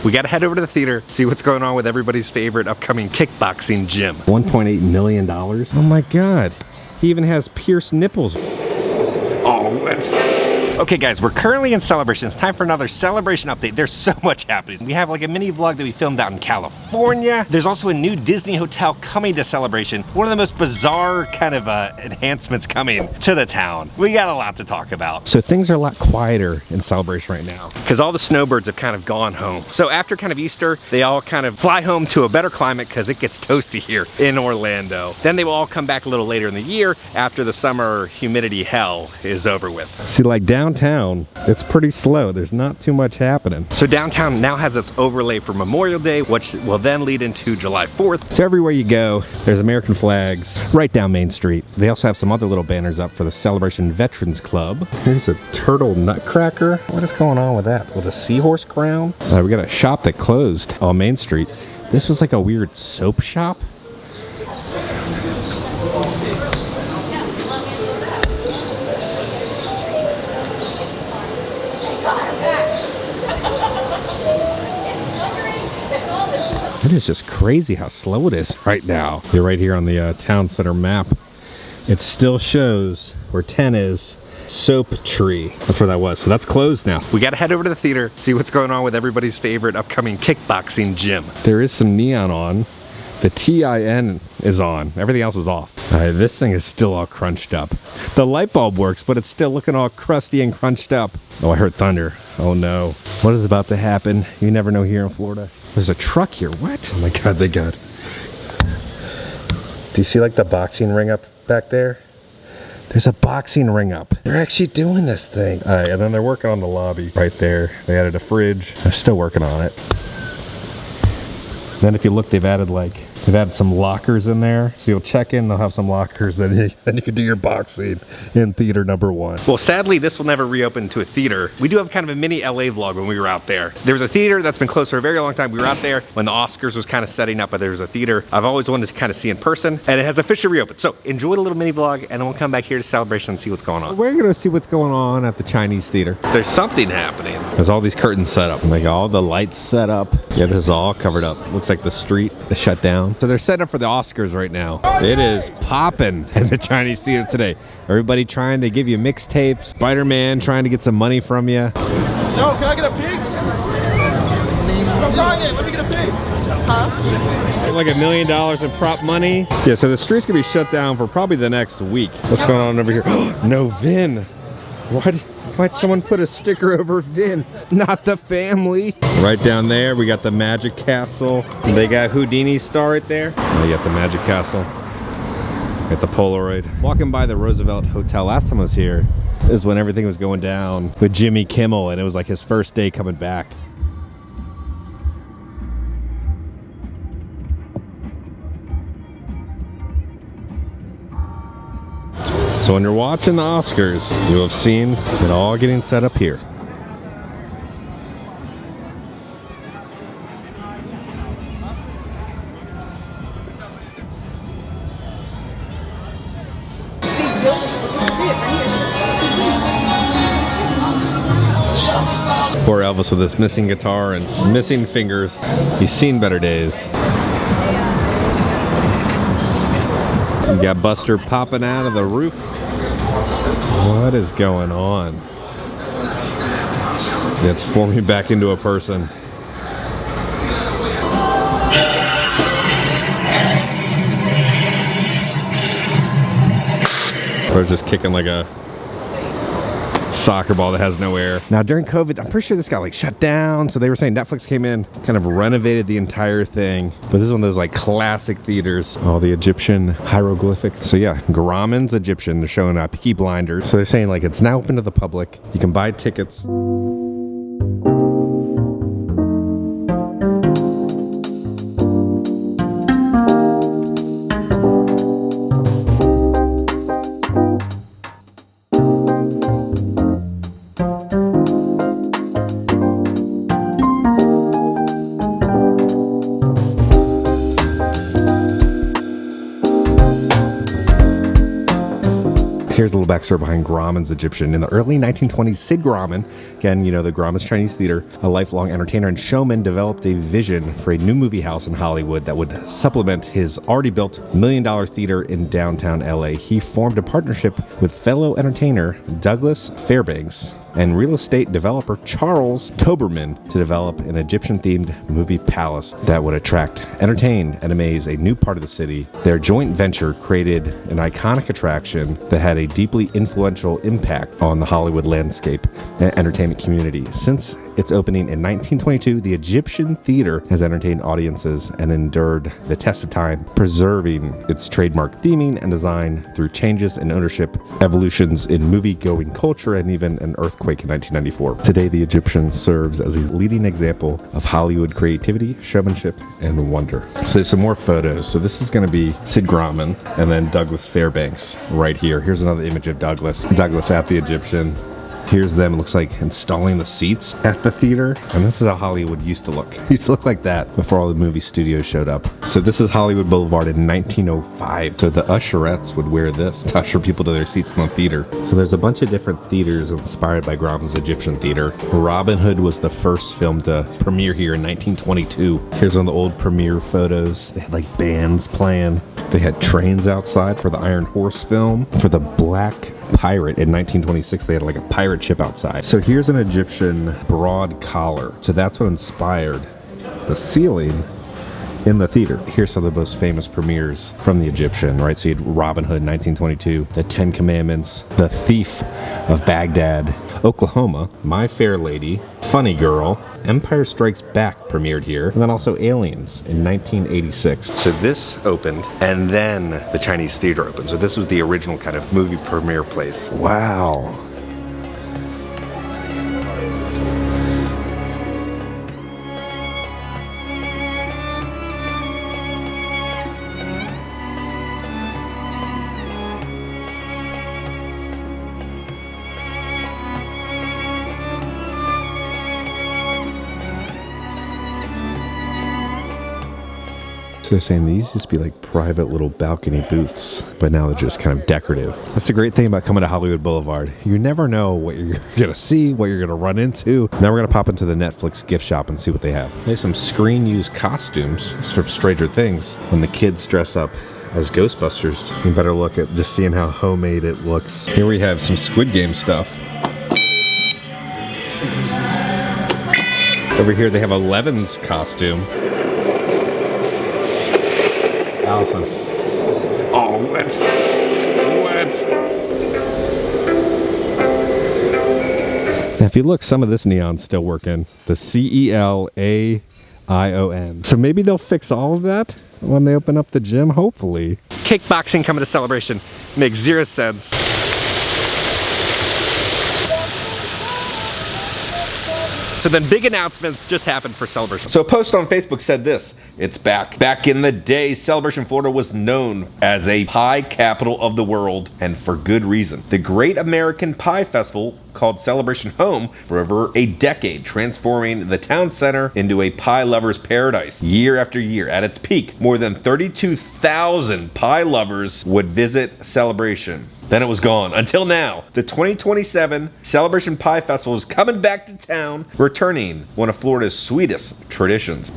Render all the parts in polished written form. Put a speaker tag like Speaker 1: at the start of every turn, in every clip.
Speaker 1: We gotta head over to the theater, see what's going on with everybody's favorite upcoming kickboxing gym. $1.8 million. Oh my God. He even has pierced nipples. Oh, what? Okay guys, we're currently in Celebration. It's time for another Celebration update. There's so much happening. We have like a mini vlog that we filmed out in California. There's also a new Disney hotel coming to Celebration. One of the most bizarre kind of enhancements coming to the town. We got a lot to talk about. So things are a lot quieter in Celebration right now because all the snowbirds have kind of gone home. So after kind of Easter, they all kind of fly home to a better climate because it gets toasty here in Orlando. Then they will all come back a little later in the year after the summer humidity hell is over with. See, like downtown, it's pretty slow. There's not too much happening. So downtown now has its overlay for Memorial Day, which will then lead into July 4th. So everywhere you go, there's American flags right down Main Street. They also have some other little banners up for the Celebration Veterans Club. Here's a turtle nutcracker. What is going on with that? With a seahorse crown? We got a shop that closed on Main Street. This was like a weird soap shop. It is just crazy how slow it is right now. You're right here on the town center map. It still shows where 10 is. Soap Tree. That's where that was. So that's closed now. We gotta head over to the theater, see what's going on with everybody's favorite upcoming kickboxing gym. There is some neon on. The TIN is on. Everything else is off. This thing is still all crunched up. The light bulb works, but it's still looking all crusty and crunched up. Oh, I heard thunder. Oh no. What is about to happen? You never know here in Florida. There's a truck here. What? Oh my God, they got. Do you see like the boxing ring up back there? There's a boxing ring up. They're actually doing this thing. All right, and then they're working on the lobby right there. They added a fridge. They're still working on it. Then if you look, they've added some lockers in there. So you'll check in, they'll have some lockers, then you can do your boxing in theater number 1. Well, sadly, this will never reopen to a theater. We do have kind of a mini LA vlog when we were out there. There was a theater that's been closed for a very long time. We were out there when the Oscars was kind of setting up, but there was a theater I've always wanted to kind of see in person, and it has officially reopened. So enjoy the little mini vlog, and then we'll come back here to Celebration and see what's going on. We're gonna see what's going on at the Chinese theater. There's something happening. There's all these curtains set up, like all the lights set up. Yeah, this is all covered up. Looks like the street is shut down. So they're setting up for the Oscars right now. It is popping in the Chinese theater today. Everybody trying to give you mixtapes. Spider-Man trying to get some money from you.
Speaker 2: Yo, can I get a pig? I'm trying it. Let me get a pig. Huh?
Speaker 1: Like $1 million in prop money. Yeah, so the street's gonna be shut down for probably the next week. What's going on over here? No Vin. Why'd someone put a sticker over Vin? Not the family. Right down there, we got the Magic Castle. They got Houdini's star right there. Oh, you got the Magic Castle. Got the Polaroid. Walking by the Roosevelt Hotel last time I was here is when everything was going down with Jimmy Kimmel, and it was like his first day coming back. So when you're watching the Oscars, you have seen it all getting set up here. Poor Elvis with his missing guitar and missing fingers. He's seen better days. You got Buster popping out of the roof. What is going on? It's forming back into a person. Or just kicking like a soccer ball that has no air. Now during COVID, I'm pretty sure this got like shut down. So they were saying Netflix came in, kind of renovated the entire thing. But this is one of those like classic theaters. All the Egyptian hieroglyphics. So yeah, Grauman's Egyptian. They're showing Peaky Blinders. So they're saying like it's now open to the public. You can buy tickets. Here's a little backstory behind Grauman's Egyptian. In the early 1920s, Sid Grauman, again, you know, the Grauman's Chinese Theater, a lifelong entertainer and showman, developed a vision for a new movie house in Hollywood that would supplement his already built $1 million theater in downtown LA. He formed a partnership with fellow entertainer Douglas Fairbanks and real estate developer Charles Toberman to develop an Egyptian-themed movie palace that would attract, entertain, and amaze a new part of the city. Their joint venture created an iconic attraction that had a deeply influential impact on the Hollywood landscape and entertainment community. Since its opening in 1922, the Egyptian Theater has entertained audiences and endured the test of time, preserving its trademark theming and design through changes in ownership, evolutions in movie-going culture, and even an earthquake in 1994. Today, the Egyptian serves as a leading example of Hollywood creativity, showmanship, and wonder. So there's some more photos. So this is going to be Sid Grauman and then Douglas Fairbanks right here. Here's another image of Douglas at the Egyptian. Here's them, it looks like, installing the seats at the theater. And this is how Hollywood used to look. It used to look like that before all the movie studios showed up. So this is Hollywood Boulevard in 1905. So the usherettes would wear this to usher people to their seats in the theater. So there's a bunch of different theaters inspired by Grauman's Egyptian Theater. Robin Hood was the first film to premiere here in 1922. Here's one of the old premiere photos. They had like bands playing. They had trains outside for the Iron Horse film. For the Black Pirate in 1926, they had like a pirate ship outside. So here's an Egyptian broad collar. So that's what inspired the ceiling in the theater. Here's some of the most famous premieres from the Egyptian, right? So you had Robin Hood, 1922, The Ten Commandments, The Thief of Baghdad, Oklahoma, My Fair Lady, Funny Girl, Empire Strikes Back premiered here, and then also Aliens in 1986. So this opened, and then the Chinese Theater opened. So this was the original kind of movie premiere place. Wow. So they're saying these used to be like private little balcony booths, but now they're just kind of decorative. That's the great thing about coming to Hollywood Boulevard. You never know what you're gonna see, what you're gonna run into. Now we're gonna pop into the Netflix gift shop and see what they have. There's some screen-used costumes from Stranger Things when the kids dress up as Ghostbusters. You better look at just seeing how homemade it looks. Here we have some Squid Game stuff. Over here they have Eleven's costume. Allison. Oh, what? Now, if you look, some of this neon's still working. The CELAION. So maybe they'll fix all of that when they open up the gym, hopefully. Kickboxing coming to Celebration makes zero sense. So then big announcements just happened for Celebration. So a post on Facebook said this: it's back. Back in the day, Celebration, Florida was known as a pie capital of the world, and for good reason. The Great American Pie Festival called Celebration home for over a decade, transforming the town center into a pie lover's paradise. Year after year, at its peak, more than 32,000 pie lovers would visit Celebration. Then it was gone. Until now, the 2027 Celebration Pie Festival is coming back to town, returning one of Florida's sweetest traditions.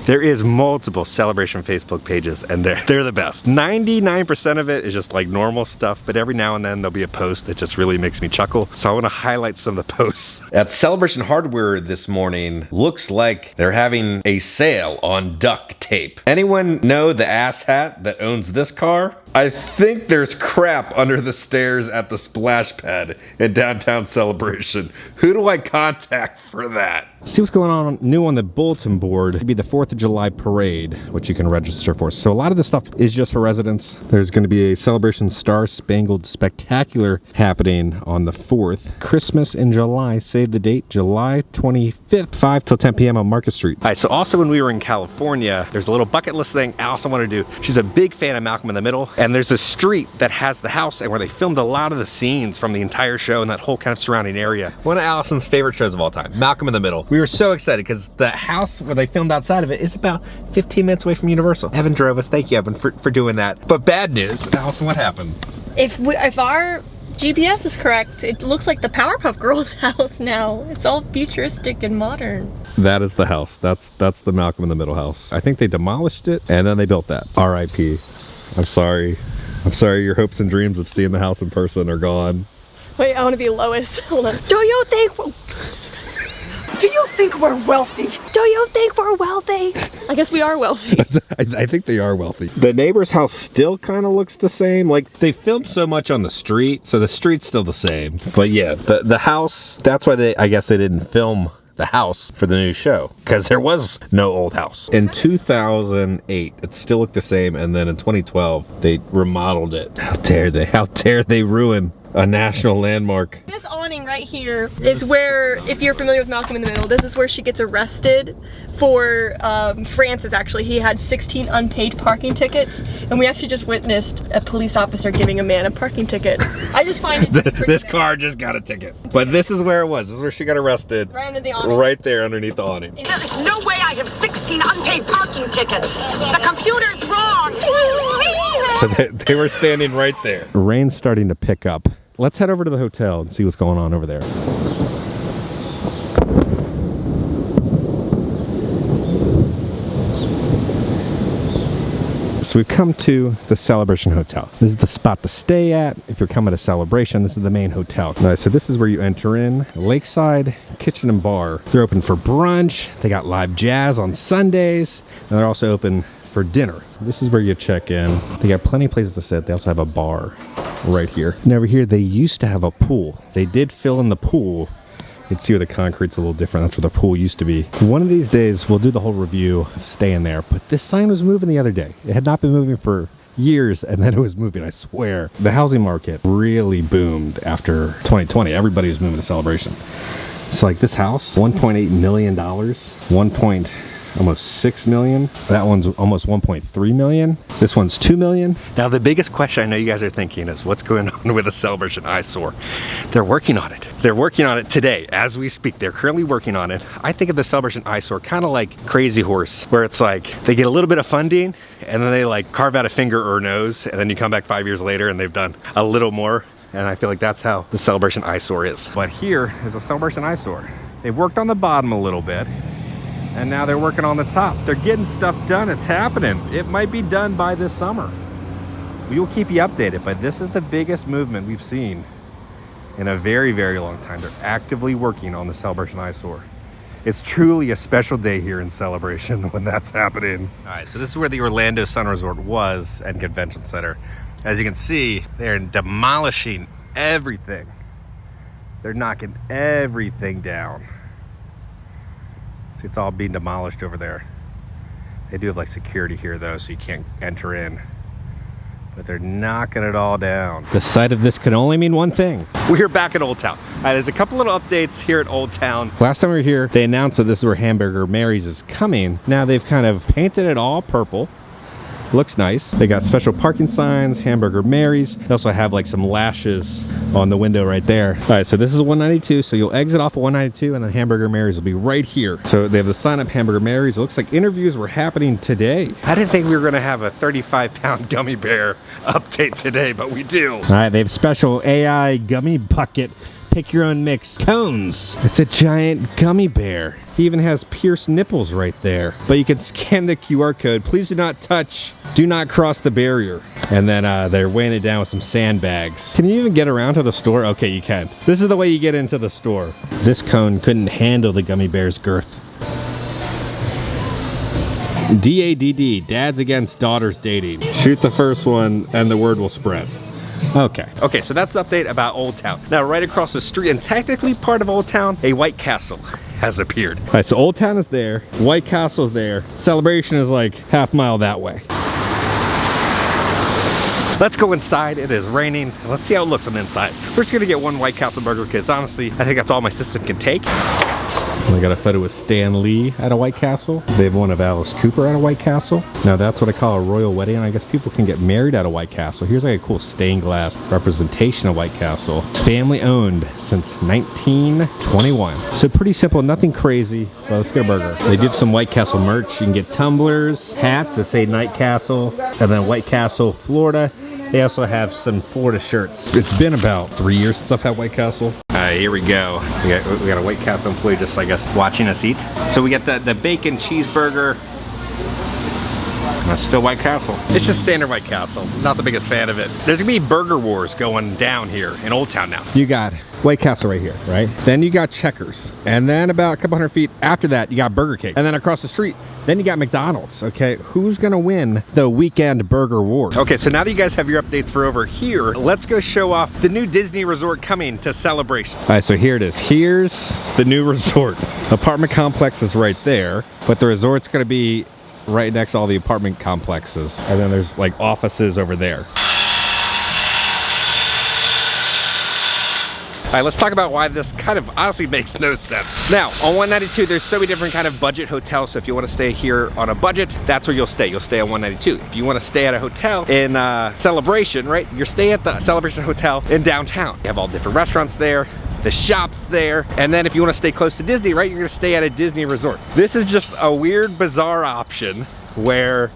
Speaker 1: There is multiple Celebration Facebook pages, and they're the best. 99% of it is just like normal stuff, but every now and then there'll be a post that just really makes me chuckle. So I want to highlight some of the posts. At Celebration Hardware this morning, looks like they're having a sale on duct tape. Anyone know the asshat that owns this car? I think there's crap under the stairs at the splash pad in downtown Celebration. Who do I contact for that? See what's going on new on the bulletin board. It'd be the 4th of July parade, which you can register for. So a lot of this stuff is just for residents. There's going to be a Celebration Star Spangled Spectacular happening on the 4th. Christmas in July, save the date, July 25th, 5 till 10 p.m. on Market Street. All right, so also when we were in California, there's a little bucket list thing I also want to do. She's a big fan of Malcolm in the Middle, And there's a street that has the house and where they filmed a lot of the scenes from the entire show and that whole kind of surrounding area. One of Allison's favorite shows of all time, Malcolm in the Middle. We were so excited because the house where they filmed outside of it is about 15 minutes away from Universal. Evan drove us. Thank you, Evan, for doing that. But bad news, Allison, what happened?
Speaker 3: If our GPS is correct, it looks like the Powerpuff Girls house now. It's all futuristic and modern.
Speaker 1: That is the house. That's the Malcolm in the Middle house. I think they demolished it and then they built that. R.I.P. I'm sorry. I'm sorry your hopes and dreams of seeing the house in person are gone.
Speaker 3: Wait, I want to be Lois. Hold on. Do you think we're wealthy? Do you think we're wealthy? I guess we are wealthy.
Speaker 1: I think they are wealthy. The neighbor's house still kind of looks the same. Like, they filmed so much on the street, so the street's still the same. But yeah, the house, that's why I guess they didn't film the house for the new show, because there was no old house. In 2008, it still looked the same, and then in 2012, they remodeled it. How dare they ruin a national landmark.
Speaker 3: This awning right here is where, if you're familiar with Malcolm in the Middle, this is where she gets arrested for Francis. Actually, he had 16 unpaid parking tickets, and we actually just witnessed a police officer giving a man a parking ticket. I just find it
Speaker 1: this car just got a ticket. But this is where it was. This is where she got arrested.
Speaker 3: Right under the awning.
Speaker 1: Right there underneath the awning.
Speaker 4: There's no way I have 16 unpaid parking tickets. The computer's wrong.
Speaker 1: So they were standing right there. Rain's starting to pick up. Let's head over to the hotel and see what's going on over there. So we've come to the Celebration Hotel. This is the spot to stay at. If you're coming to Celebration, this is the main hotel. All right, so this is where you enter in. Lakeside Kitchen and Bar. They're open for brunch. They got live jazz on Sundays. And they're also open for dinner. This is where you check in. They got plenty of places to sit. They also have a bar right here. And over here, they used to have a pool. They did fill in the pool. You can see where the concrete's a little different. That's where the pool used to be. One of these days, we'll do the whole review of staying there. But this sign was moving the other day. It had not been moving for years, and then it was moving, I swear. The housing market really boomed after 2020. Everybody was moving to Celebration. So like this house, $1.8 million, almost 6 million. That one's almost 1.3 million. This one's 2 million. Now the biggest question I know you guys are thinking is what's going on with the Celebration eyesore? They're working on it. They're working on it today as we speak. They're currently working on it. I think of the Celebration eyesore kind of like Crazy Horse, where it's like they get a little bit of funding and then they like carve out a finger or a nose, and then you come back 5 years later and they've done a little more. And I feel like that's how the Celebration eyesore is. But here is a Celebration eyesore. They've worked on the bottom a little bit, and now they're working on the top. They're getting stuff done. It's happening. It might be done by this summer. We will keep you updated, but this is the biggest movement we've seen in a very, very long time. They're actively working on the Celebration eyesore. It's truly a special day here in Celebration when that's happening. All right, so this is where the Orlando Sun Resort was and Convention Center. As you can see, they're demolishing everything. They're knocking everything down. See, it's all being demolished over there. They do have like security here though, so you can't enter in. But they're knocking it all down. The sight of this can only mean one thing. We're back at Oldtown. There's a couple little updates here at Oldtown. Last time we were here, they announced that this is where Hamburger Mary's is coming. Now they've kind of painted it all purple. Looks nice. They got special parking signs, Hamburger Mary's. They also have like some lashes on the window right there. All right, so this is 192. So you'll exit off of 192 and then Hamburger Mary's will be right here. So they have the sign up Hamburger Mary's. It looks like interviews were happening today. I didn't think we were gonna have a 35-pound gummy bear update today, but we do. All right, they have special AI gummy bucket. Pick your own mix cones. It's a giant gummy bear. He even has pierced nipples right there. But you can scan the QR code. Please do not touch, do not cross the barrier. And then they're weighing it down with some sandbags. Can you even get around to the store? Okay, you can. This is the way you get into the store. This cone couldn't handle the gummy bear's girth. DADD, dads against daughters dating. Shoot the first one and the word will spread. Okay, so that's the update about Oldtown. Now, right across the street, and technically part of Oldtown, a White Castle has appeared. All right, so Oldtown is there, White Castle is there, Celebration is like half-mile that way. Let's go inside. It is raining. Let's see how it looks on the inside. We're just gonna get one White Castle burger because honestly, I think that's all my system can take. I got a photo with Stan Lee at a White Castle. They have one of Alice Cooper at a White Castle. Now that's what I call a royal wedding. I guess people can get married at a White Castle. Here's like a cool stained glass representation of White Castle. It's family owned since 1921. So pretty simple, nothing crazy. Well, let's get a burger. They do have some White Castle merch. You can get tumblers, hats that say Night Castle, and then White Castle, Florida. They also have some Florida shirts. It's been about 3 years since I've had White Castle. Here we go. We got a White Castle employee just like us watching us eat. So we get the bacon cheeseburger. Still White Castle. It's just standard White Castle. Not the biggest fan of it. There's gonna be burger wars going down here in Oldtown now. You got White Castle right here, right? Then you got Checkers. And then about a couple hundred feet after that, you got Burger King. And then across the street, then you got McDonald's, okay? Who's gonna win the weekend burger war? Okay, so now that you guys have your updates for over here, let's go show off the new Disney resort coming to Celebration. All right, so here it is. Here's the new resort. Apartment complex is right there, but the resort's gonna be right next to all the apartment complexes. And then there's like offices over there. All right, let's talk about why this kind of honestly makes no sense. Now, on 192, there's so many different kind of budget hotels. So if you want to stay here on a budget, that's where you'll stay. You'll stay on 192. If you want to stay at a hotel in Celebration, right? You're staying at the Celebration Hotel in downtown. You have all different restaurants there, the shops there, and then if you want to stay close to Disney, right, you're gonna stay at a Disney resort. This is just a weird, bizarre option where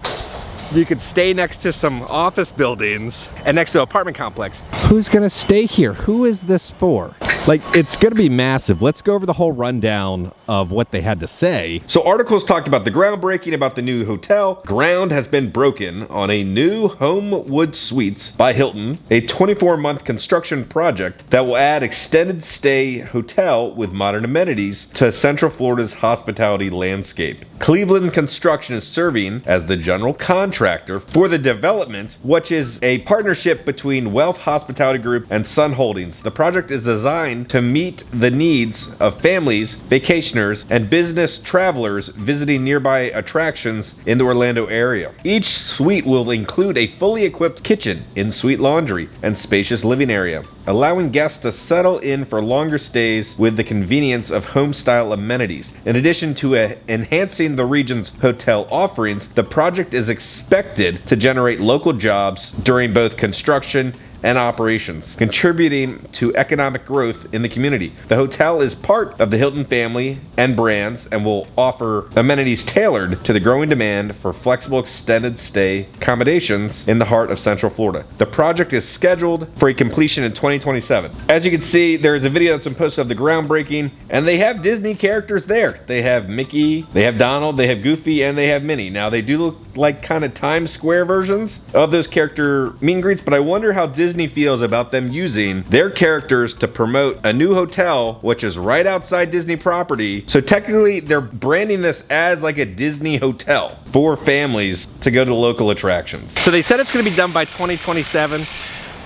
Speaker 1: you could stay next to some office buildings and next to an apartment complex. Who's gonna stay here? Who is this for? Like, it's gonna be massive. Let's go over the whole rundown of what they had to say. So articles talked about the groundbreaking about the new hotel. Ground has been broken on a new Homewood Suites by Hilton, a 24-month construction project that will add extended stay hotel with modern amenities to Central Florida's hospitality landscape. Cleveland Construction is serving as the general contractor for the development, which is a partnership between Wealth Hospitality Group and Sun Holdings. The project is designed to meet the needs of families, vacationers, and business travelers visiting nearby attractions in the Orlando area. Each suite will include a fully equipped kitchen, in-suite laundry, and spacious living area, allowing guests to settle in for longer stays with the convenience of home-style amenities. In addition to enhancing the region's hotel offerings, the project is expected to generate local jobs during both construction and operations, contributing to economic growth in the community. The hotel is part of the Hilton family and brands and will offer amenities tailored to the growing demand for flexible extended stay accommodations in the heart of Central Florida. The project is scheduled for a completion in 2027. As you can see, there is a video that's been posted of the groundbreaking, and they have Disney characters there. They have Mickey, they have Donald, they have Goofy, and they have Minnie. Now, they do look like kind of Times Square versions of those character meet and greets, but I wonder how Disney feels about them using their characters to promote a new hotel, which is right outside Disney property. So technically, they're branding this as like a Disney hotel for families to go to local attractions. So they said it's going to be done by 2027.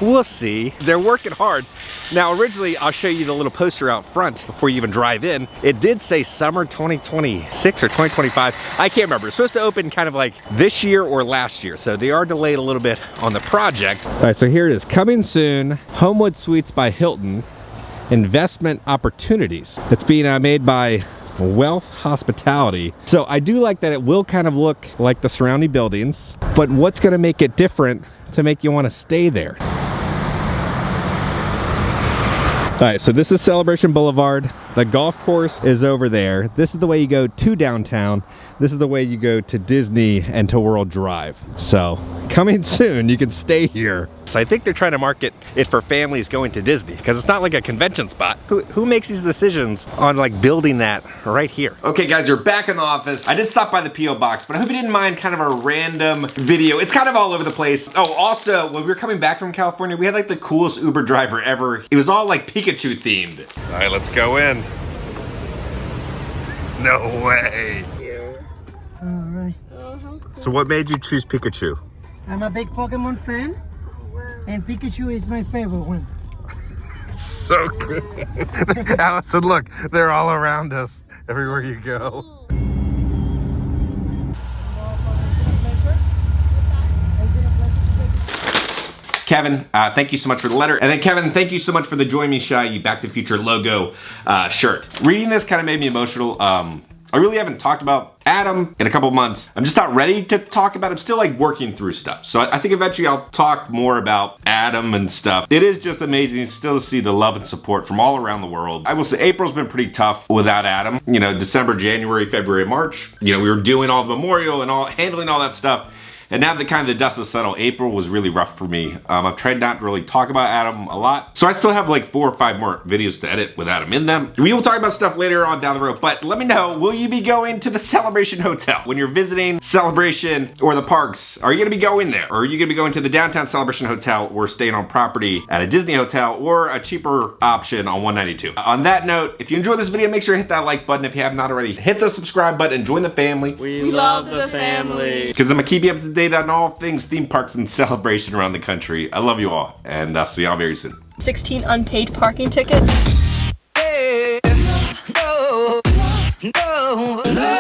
Speaker 1: We'll see. They're working hard. Now, originally, I'll show you the little poster out front before you even drive in. It did say summer 2026 or 2025. I can't remember. It's supposed to open kind of like this year or last year. So they are delayed a little bit on the project. All right, so here it is. Coming soon, Homewood Suites by Hilton, investment opportunities. It's being made by Wealth Hospitality. So I do like that it will kind of look like the surrounding buildings, but what's going to make it different to make you want to stay there? All right, so this is Celebration Boulevard. The golf course is over there. This is the way you go to downtown. This is the way you go to Disney and to World Drive. So coming soon, you can stay here. So I think they're trying to market it for families going to Disney because it's not like a convention spot. Who makes these decisions on like building that right here? Okay guys, you're back in the office. I did stop by the P.O. box, but I hope you didn't mind kind of a random video. It's kind of all over the place. Oh, also, when we were coming back from California, we had like the coolest Uber driver ever. It was all like Pikachu themed. All right, let's go in. No way.
Speaker 5: All right.
Speaker 1: So what made you choose Pikachu?
Speaker 5: I'm a big Pokemon fan, and Pikachu is my favorite one.
Speaker 1: So good. Allison, look, they're all around us everywhere you go. Kevin, thank you so much for the letter. And then Kevin, thank you so much for the Join Me Shy, you Back to the Future logo shirt. Reading this kind of made me emotional. I really haven't talked about Adam in a couple months. I'm just not ready to talk about it. I'm still like working through stuff. So I think eventually I'll talk more about Adam and stuff. It is just amazing still to see the love and support from all around the world. I will say April's been pretty tough without Adam. You know, December, January, February, March. You know, we were doing all the memorial and handling all that stuff. And now that kind of the dust has settled, April was really rough for me. I've tried not to really talk about Adam a lot. So I still have like 4 or 5 more videos to edit with Adam in them. We will talk about stuff later on down the road, but let me know, will you be going to the Celebration Hotel? When you're visiting Celebration or the parks, are you gonna be going there? Or are you gonna be going to the downtown Celebration Hotel or staying on property at a Disney hotel or a cheaper option on 192? On that note, if you enjoyed this video, make sure to hit that like button if you have not already. Hit the subscribe button and join the family.
Speaker 2: We love the family.
Speaker 1: Because I'm gonna keep you up to date on all things theme parks and Celebration around the country. I love you all, and I'll see y'all very soon.
Speaker 3: 16 unpaid parking tickets.
Speaker 6: No, no, no.